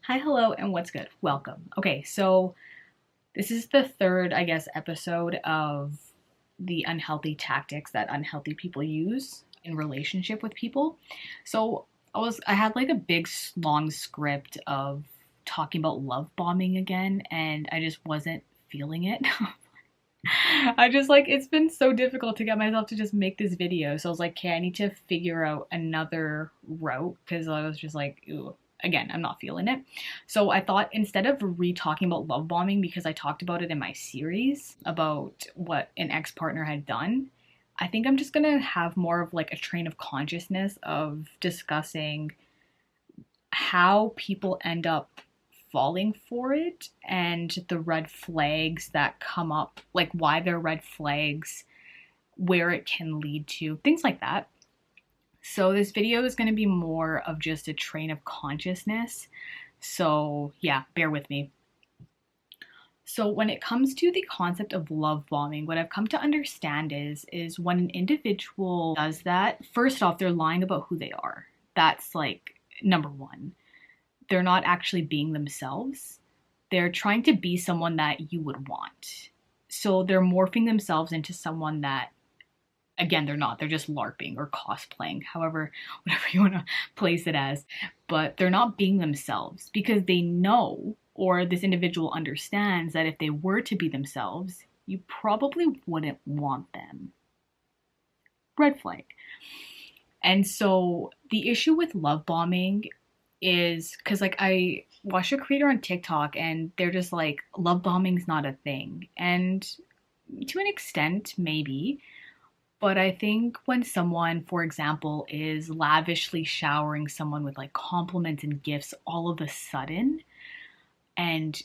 Hi, hello, and what's good? Welcome. Okay, so this is the third, episode of the unhealthy tactics that unhealthy people use in relationship with people. So I had like a big long script of talking about love bombing again, and I just wasn't feeling it. It's been so difficult to get myself to just make this video. So I was like, okay, I need to figure out another route because I was just like, ooh, again, I'm not feeling it. So I thought instead of re-talking about love bombing, because I talked about it in my series about what an ex-partner had done, I think I'm just gonna have more of like a train of consciousness of discussing how people end up falling for it and the red flags that come up, like why they're red flags, where it can lead to, things like that. So this video is going to be more of just a train of consciousness. So yeah, bear with me. So when it comes to the concept of love bombing, what I've come to understand is when an individual does that, first off, they're lying about who they are. That's like number one. They're not actually being themselves. They're trying to be someone that you would want. So they're morphing themselves into someone that, again, they're not. They're just LARPing or cosplaying, however, whatever you want to place it as. But they're not being themselves because they know, or this individual understands, that if they were to be themselves, you probably wouldn't want them. Red flag. And so the issue with love bombing is because like I watched a creator on TikTok and they're just like, love bombing's not a thing. And to an extent, maybe. But I think when someone, for example, is lavishly showering someone with like compliments and gifts all of a sudden and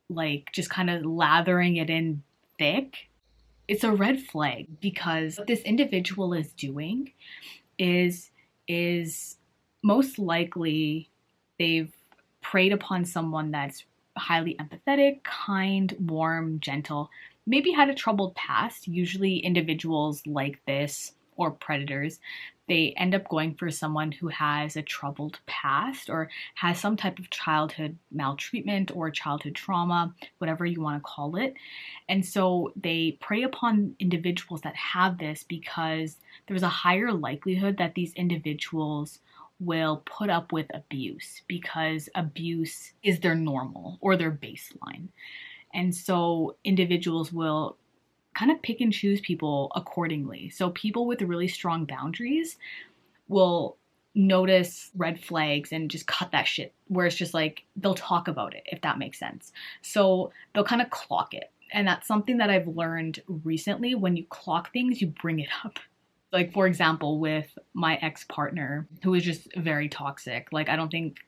like just kind of lathering it in thick, it's a red flag because what this individual is doing is most likely they've preyed upon someone that's highly empathetic, kind, warm, gentle, maybe had a troubled past. Usually individuals like this or predators, they end up going for someone who has a troubled past or has some type of childhood maltreatment or childhood trauma, whatever you want to call it. And so they prey upon individuals that have this because there's a higher likelihood that these individuals will put up with abuse because abuse is their normal or their baseline. And so individuals will kind of pick and choose people accordingly. So people with really strong boundaries will notice red flags and just cut that shit, where it's just like they'll talk about it, if that makes sense. So they'll kind of clock it. And that's something that I've learned recently. When you clock things, you bring it up. Like, for example, with my ex-partner who was just very toxic. Like, I don't think,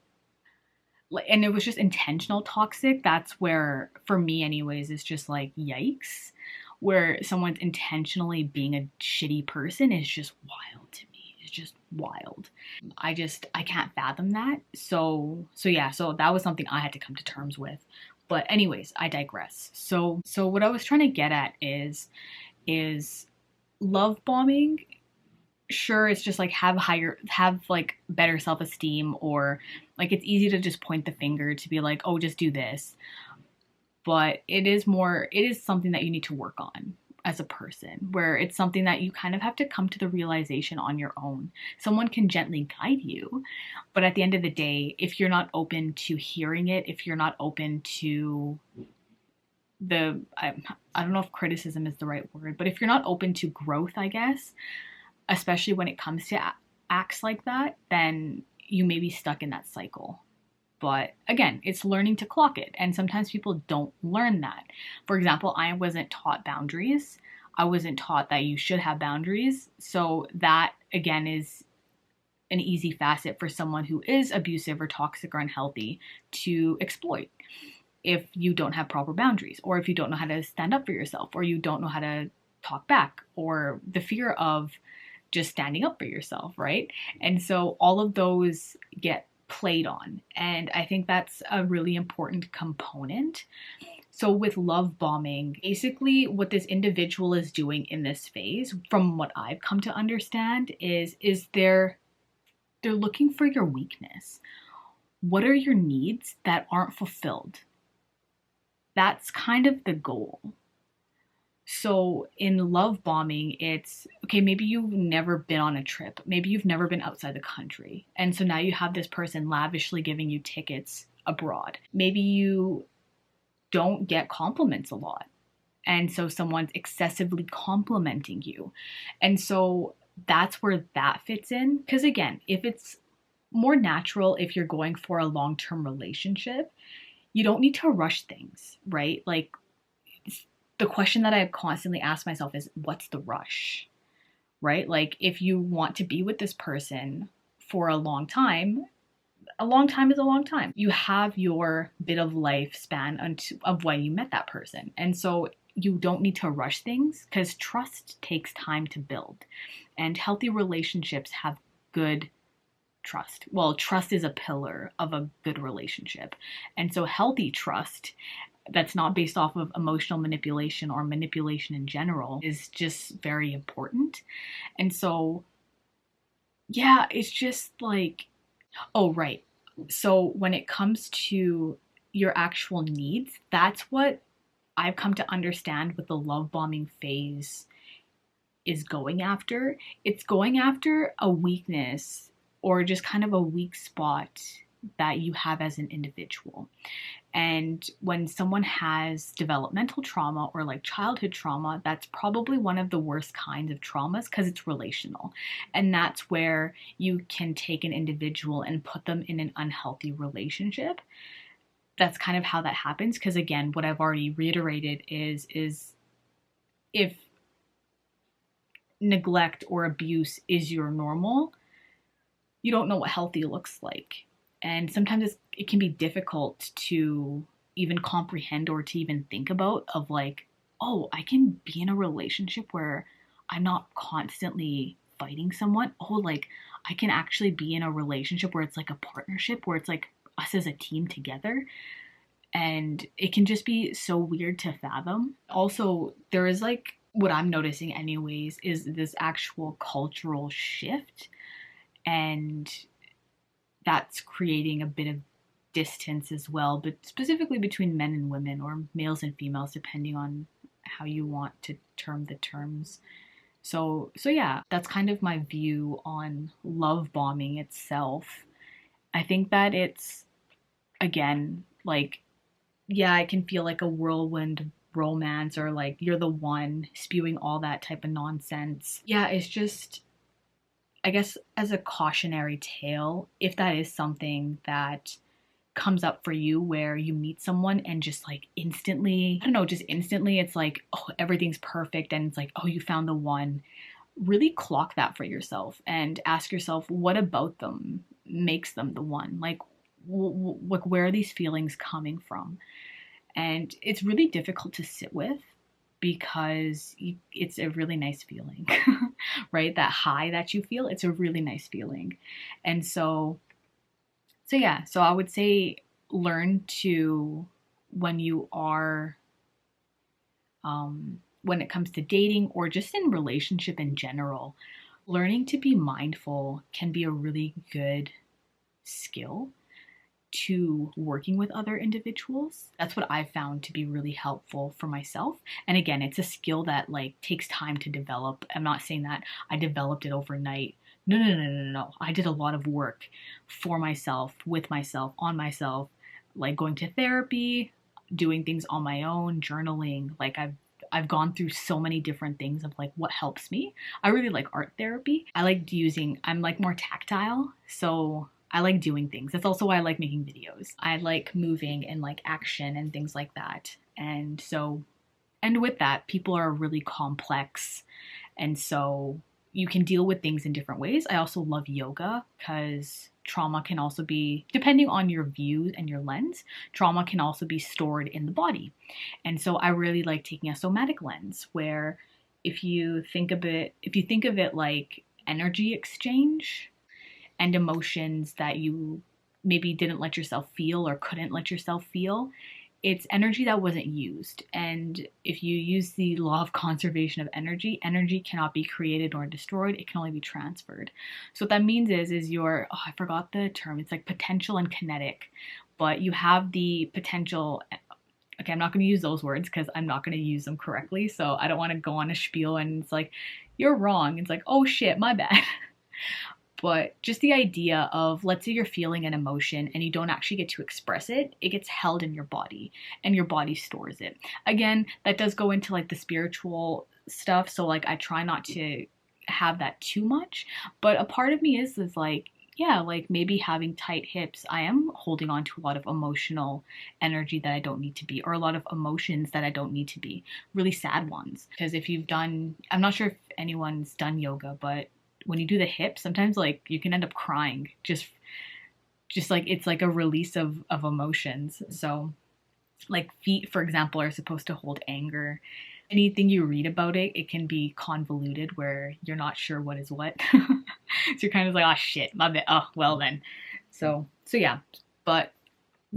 and it was just intentional toxic. That's where, for me anyways, it's just like, yikes. Where someone's intentionally being a shitty person is just wild to me. It's just wild. I can't fathom that. So that was something I had to come to terms with. But anyways, I digress. So what I was trying to get at is love bombing. Sure, it's just like have like better self-esteem, or like it's easy to just point the finger to be like, oh, just do this. But it is something that you need to work on as a person, where it's something that you kind of have to come to the realization on your own. Someone can gently guide you, but at the end of the day, if you're not open to hearing it, if you're not open to I don't know if criticism is the right word, but if you're not open to growth, I guess, especially when it comes to acts like that, then you may be stuck in that cycle. But again, it's learning to clock it. And sometimes people don't learn that. For example, I wasn't taught boundaries. I wasn't taught that you should have boundaries. So that, again, is an easy facet for someone who is abusive or toxic or unhealthy to exploit if you don't have proper boundaries, or if you don't know how to stand up for yourself, or you don't know how to talk back, or the fear of just standing up for yourself, right? And so all of those get played on. And I think that's a really important component. So with love bombing, basically what this individual is doing in this phase, from what I've come to understand, is they're looking for your weakness. what are your needs that aren't fulfilled? That's kind of the goal. So in love bombing, it's okay, maybe you've never been on a trip. Maybe you've never been outside the country. And so now you have this person lavishly giving you tickets abroad. Maybe you don't get compliments a lot. And so someone's excessively complimenting you. And so that's where that fits in. Because again, if it's more natural, if you're going for a long term relationship, you don't need to rush things, right? Like, the question that I constantly ask myself is, what's the rush, right? Like, if you want to be with this person for a long time is a long time. You have your bit of lifespan of when you met that person. And so you don't need to rush things because trust takes time to build. And healthy relationships have good trust. Well, trust is a pillar of a good relationship. And so healthy trust that's not based off of emotional manipulation or manipulation in general is just very important. And so, yeah, it's just like, oh, right. So when it comes to your actual needs, that's what I've come to understand what the love bombing phase is going after. It's going after a weakness or just kind of a weak spot that you have as an individual. And when someone has developmental trauma or like childhood trauma, that's probably one of the worst kinds of traumas because it's relational. And that's where you can take an individual and put them in an unhealthy relationship. That's kind of how that happens. Because again, what I've already reiterated is if neglect or abuse is your normal, you don't know what healthy looks like. And sometimes it can be difficult to even comprehend or to even think about of like, oh, I can be in a relationship where I'm not constantly fighting someone. Oh, like I can actually be in a relationship where it's like a partnership, where it's like us as a team together. And it can just be so weird to fathom. Also, there is like, what I'm noticing anyways, is this actual cultural shift. And that's creating a bit of distance as well, but specifically between men and women or males and females, depending on how you want to term the terms. So yeah, that's kind of my view on love bombing itself. I think that it's, again, like, yeah, it can feel like a whirlwind romance or like you're the one spewing all that type of nonsense. Yeah, it's just, I guess, as a cautionary tale, if that is something that comes up for you where you meet someone and just like instantly, I don't know, just instantly it's like, oh, everything's perfect and it's like, oh, you found the one. Really clock that for yourself and ask yourself, what about them makes them the one? Like, where are these feelings coming from? And it's really difficult to sit with because it's a really nice feeling, right? That high that you feel, it's a really nice feeling. And so yeah, so I would say learn to, when you are, when it comes to dating or just in relationship in general, learning to be mindful can be a really good skill to working with other individuals. That's what I've found to be really helpful for myself. And again, it's a skill that like takes time to develop. I'm not saying that I developed it overnight. No. I did a lot of work for myself, with myself, on myself, like going to therapy, doing things on my own, journaling. Like I've gone through so many different things of like what helps me. I really like art therapy. I'm like more tactile. So I like doing things. That's also why I like making videos. I like moving and like action and things like that. And with that, people are really complex. And so you can deal with things in different ways. I also love yoga because trauma can also be, depending on your view and your lens, trauma can also be stored in the body. And so I really like taking a somatic lens where if you think of it like energy exchange, and emotions that you maybe didn't let yourself feel or couldn't let yourself feel, it's energy that wasn't used. And if you use the law of conservation of energy, energy cannot be created or destroyed. It can only be transferred. So what that means is your, oh, I forgot the term. It's like potential and kinetic, but you have the potential. Okay, I'm not going to use those words because I'm not going to use them correctly. So I don't want to go on a spiel and it's like, you're wrong. It's like, oh shit, my bad. But just the idea of, let's say you're feeling an emotion and you don't actually get to express it, it gets held in your body and your body stores it. Again, that does go into like the spiritual stuff. So like I try not to have that too much, but a part of me is like, yeah, like maybe having tight hips, I am holding on to a lot of emotional energy that I don't need to be, or a lot of emotions that I don't need to be, really sad ones. Because if you've done, I'm not sure if anyone's done yoga, but when you do the hips, sometimes like you can end up crying just like it's like a release of emotions. So like feet, for example, are supposed to hold anger. Anything you read about it, it can be convoluted where you're not sure what is what. So you're kind of like, oh shit, my bad. Oh, well then. So yeah, but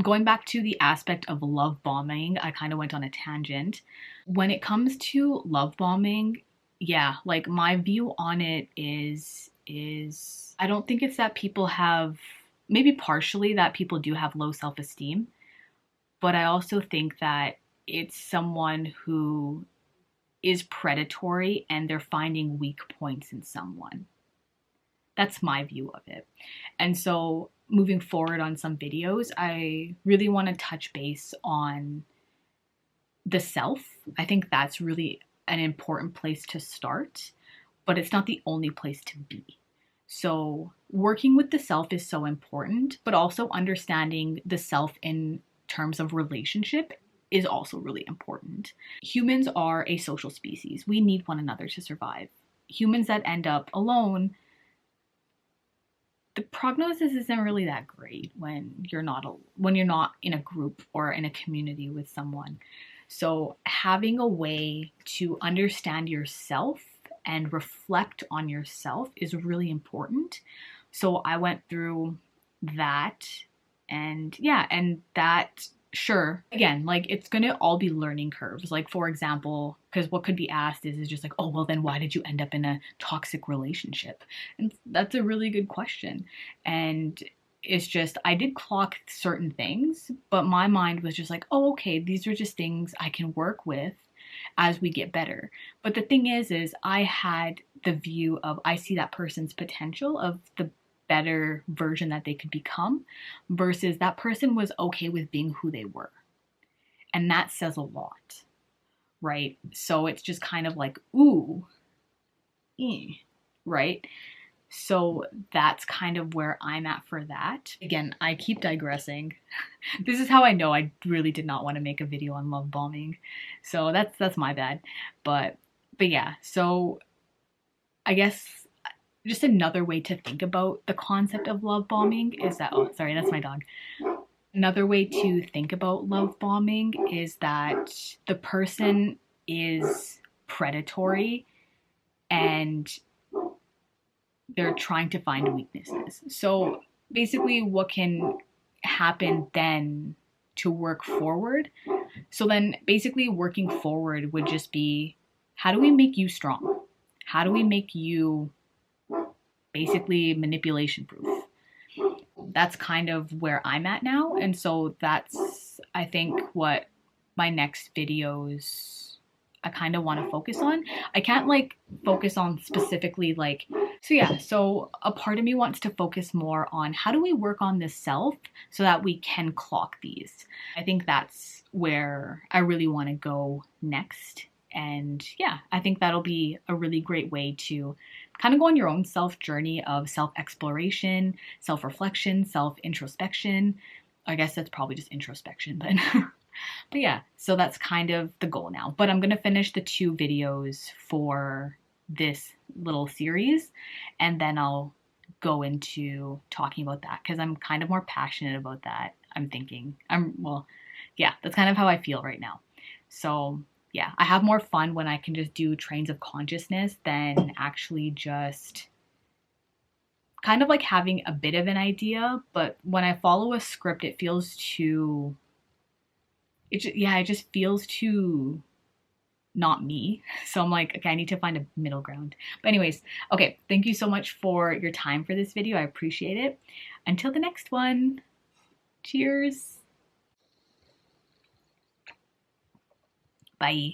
going back to the aspect of love bombing, I kind of went on a tangent. When it comes to love bombing, yeah, like my view on it is I don't think it's that people have, maybe partially that people do have low self-esteem, but I also think that it's someone who is predatory and they're finding weak points in someone. That's my view of it. And so moving forward on some videos, I really want to touch base on the self. I think that's really an important place to start, but it's not the only place to be. So working with the self is so important, but also understanding the self in terms of relationship is also really important. Humans are a social species. We need one another to survive. Humans that end up alone, the prognosis isn't really that great when you're not in a group or in a community with someone. So having a way to understand yourself and reflect on yourself is really important. So I went through that, and yeah, and that, sure, again, like it's gonna all be learning curves. Like for example, because what could be asked is just like, oh well, then why did you end up in a toxic relationship? And that's a really good question. And it's just, I did clock certain things, but my mind was just like, oh okay, these are just things I can work with as we get better. But the thing is I had the view of, I see that person's potential of the better version that they could become, versus that person was okay with being who they were. And that says a lot, right? So it's just kind of like, ooh, right? So that's kind of where I'm at for that. Again, I keep digressing. This is how I know I really did not want to make a video on love bombing. So that's my bad. But yeah, so I guess just another way to think about the concept of love bombing is that, oh, sorry, that's my dog. Another way to think about love bombing is that the person is predatory and they're trying to find weaknesses. So basically what can happen then to work forward? So then basically working forward would just be, how do we make you strong? How do we make you basically manipulation proof? That's kind of where I'm at now. And so that's, I think, what my next videos I kind of want to focus on. I can't like focus on specifically like, so yeah, so a part of me wants to focus more on how do we work on this self so that we can clock these. I think that's where I really want to go next. And yeah, I think that'll be a really great way to kind of go on your own self journey of self-exploration, self-reflection, self-introspection. I guess that's probably just introspection, but but yeah, so that's kind of the goal now. But I'm going to finish the 2 videos for this little series, and then I'll go into talking about that because I'm kind of more passionate about that. I'm thinking, well, yeah, that's kind of how I feel right now. So yeah, I have more fun when I can just do trains of consciousness than actually just kind of like having a bit of an idea. But when I follow a script, it feels too it just feels too not me. So I'm like, okay, I need to find a middle ground. But anyways, okay, thank you so much for your time for this video. I appreciate it. Until the next one, cheers. Bye.